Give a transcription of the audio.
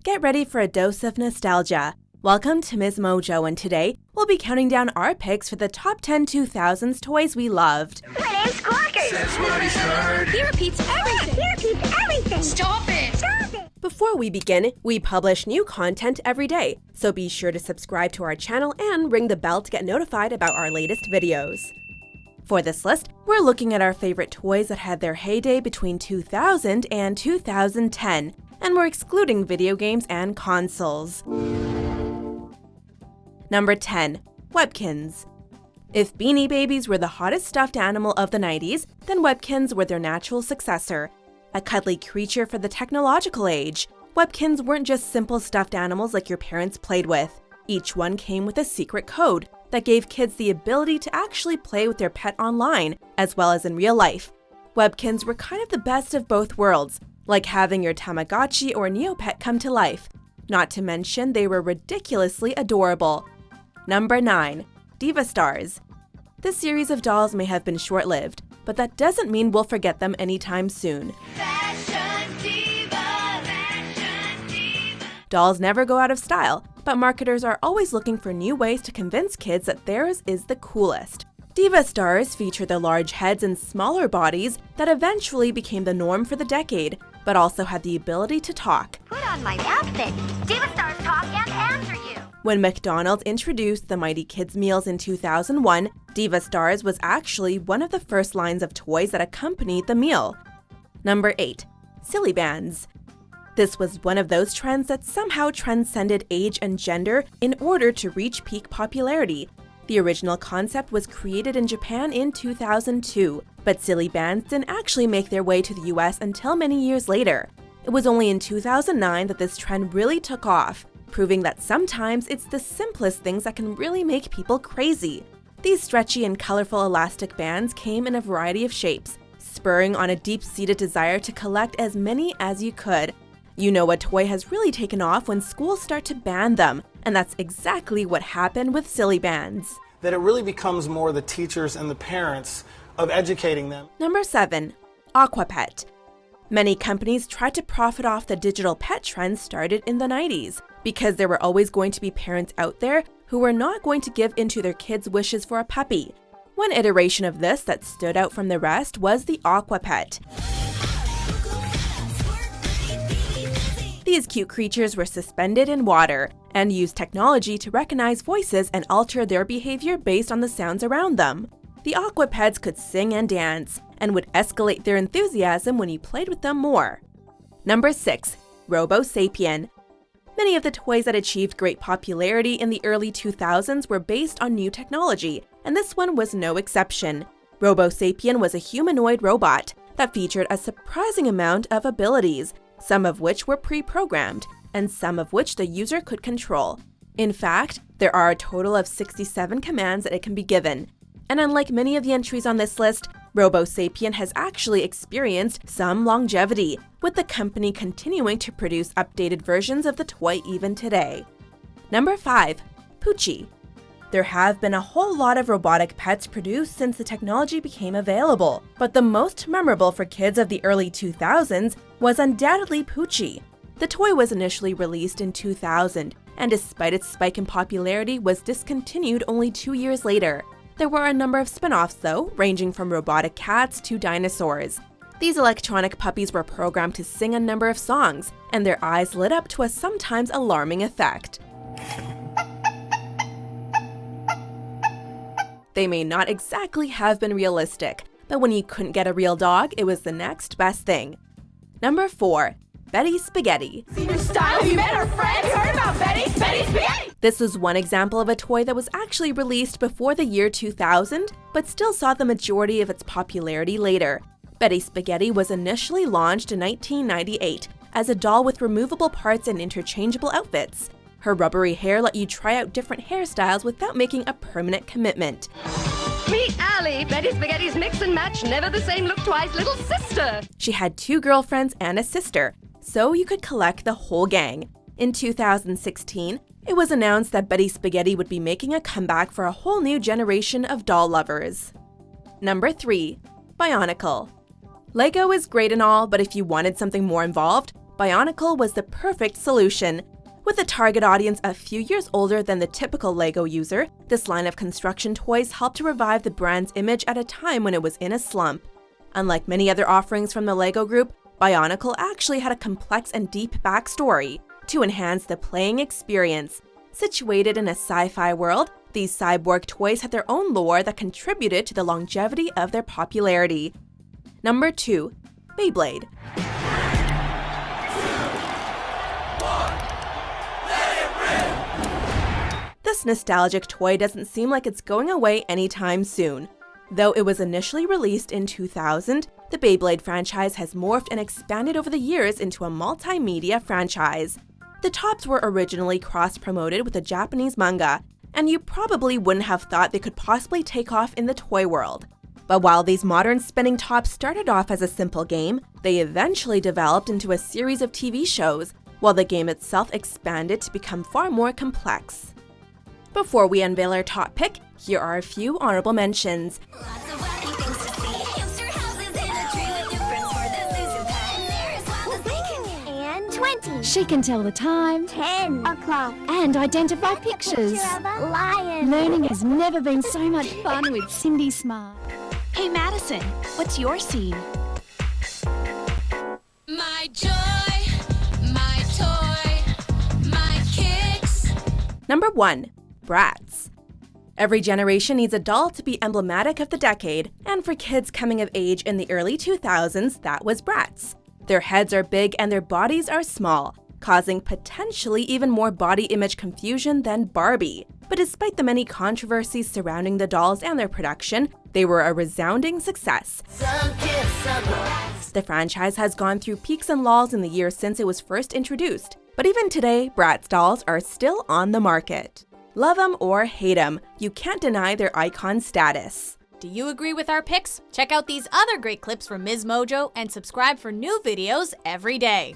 get ready for a dose of nostalgia. Welcome to MsMojo, and today we'll be counting down our picks for the top 10 2000s toys we loved. My name's Squawker. Says what he's heard. He repeats everything. He repeats everything. Stop it. Stop it. Before we begin, we publish new content every day, so be sure to subscribe to our channel and ring the bell to get notified about our latest videos. For this list, we're looking at our favorite toys that had their heyday between 2000 and 2010, and we're excluding video games and consoles. Number 10. Webkinz. If Beanie Babies were the hottest stuffed animal of the 90s, then Webkinz were their natural successor. A cuddly creature for the technological age, Webkinz weren't just simple stuffed animals like your parents played with. Each one came with a secret code that gave kids the ability to actually play with their pet online, as well as in real life. Webkinz were kind of the best of both worlds, like having your Tamagotchi or Neopet come to life. Not to mention, they were ridiculously adorable. Number 9. Diva Stars. This series of dolls may have been short-lived, but that doesn't mean we'll forget them anytime soon. Fashion diva, fashion diva. Dolls never go out of style, but marketers are always looking for new ways to convince kids that theirs is the coolest. Diva Stars feature the large heads and smaller bodies that eventually became the norm for the decade, but also had the ability to talk. Put on my outfit. Diva Stars talk and answer you. When McDonald's introduced the Mighty Kids meals in 2001, Diva Stars was actually one of the first lines of toys that accompanied the meal. Number 8. Silly Bandz. This was one of those trends that somehow transcended age and gender in order to reach peak popularity. The original concept was created in Japan in 2002, but Silly Bandz didn't actually make their way to the US until many years later. It was only in 2009 that this trend really took off, proving that sometimes it's the simplest things that can really make people crazy. These stretchy and colorful elastic bands came in a variety of shapes, spurring on a deep-seated desire to collect as many as you could. You know a toy has really taken off when schools start to ban them, and that's exactly what happened with Silly Bandz. That it really becomes more the teachers and the parents of educating them. Number 7. Aqua Pet. Many companies tried to profit off the digital pet trend started in the 90s, because there were always going to be parents out there who were not going to give in to their kids' wishes for a puppy. One iteration of this that stood out from the rest was the Aqua Pet. These cute creatures were suspended in water and used technology to recognize voices and alter their behavior based on the sounds around them. The Aqua Pets could sing and dance, and would escalate their enthusiasm when you played with them more. Number 6. RoboSapien. Many of the toys that achieved great popularity in the early 2000s were based on new technology, and this one was no exception. RoboSapien was a humanoid robot that featured a surprising amount of abilities, some of which were pre-programmed, and some of which the user could control. In fact, there are a total of 67 commands that it can be given. And unlike many of the entries on this list, RoboSapien has actually experienced some longevity, with the company continuing to produce updated versions of the toy even today. Number 5. Poochie. There have been a whole lot of robotic pets produced since the technology became available, but the most memorable for kids of the early 2000s was undoubtedly Poochie. The toy was initially released in 2000, and despite its spike in popularity, was discontinued only 2 years later. There were a number of spin-offs though, ranging from robotic cats to dinosaurs. These electronic puppies were programmed to sing a number of songs, and their eyes lit up to a sometimes alarming effect. They may not exactly have been realistic, but when you couldn't get a real dog, it was the next best thing. Number 4. Betty Spaghetty. See your style? You met our friend? Heard about Betty? Betty Spaghetty! This was one example of a toy that was actually released before the year 2000, but still saw the majority of its popularity later. Betty Spaghetty was initially launched in 1998 as a doll with removable parts and interchangeable outfits. Her rubbery hair let you try out different hairstyles without making a permanent commitment. Meet Allie, Betty Spaghetty's mix and match, never the same look twice little sister. She had 2 girlfriends and a sister, so you could collect the whole gang. In 2016, it was announced that Betty Spaghetty would be making a comeback for a whole new generation of doll lovers. Number 3. Bionicle. Lego is great and all, but if you wanted something more involved, Bionicle was the perfect solution. With a target audience a few years older than the typical LEGO user, this line of construction toys helped to revive the brand's image at a time when it was in a slump. Unlike many other offerings from the LEGO group, Bionicle actually had a complex and deep backstory to enhance the playing experience. Situated in a sci-fi world, these cyborg toys had their own lore that contributed to the longevity of their popularity. Number 2. Beyblade. This nostalgic toy doesn't seem like it's going away anytime soon. Though it was initially released in 2000, the Beyblade franchise has morphed and expanded over the years into a multimedia franchise. The tops were originally cross-promoted with a Japanese manga, and you probably wouldn't have thought they could possibly take off in the toy world. But while these modern spinning tops started off as a simple game, they eventually developed into a series of TV shows, while the game itself expanded to become far more complex. Before we unveil our top pick, here are a few honorable mentions. And 20. She can tell the time 10 o'clock. and identify pictures. Picture of a lion. Learning has never been so much fun with Cindy Smart. Hey Madison, what's your scene? My joy, my toy, my kicks. Number 1. Bratz. Every generation needs a doll to be emblematic of the decade, and for kids coming of age in the early 2000s, that was Bratz. Their heads are big and their bodies are small, causing potentially even more body image confusion than Barbie. But despite the many controversies surrounding the dolls and their production, they were a resounding success. The franchise has gone through peaks and lulls in the years since it was first introduced, but even today, Bratz dolls are still on the market. Love them or hate them, you can't deny their icon status. Do you agree with our picks? Check out these other great clips from MsMojo and subscribe for new videos every day.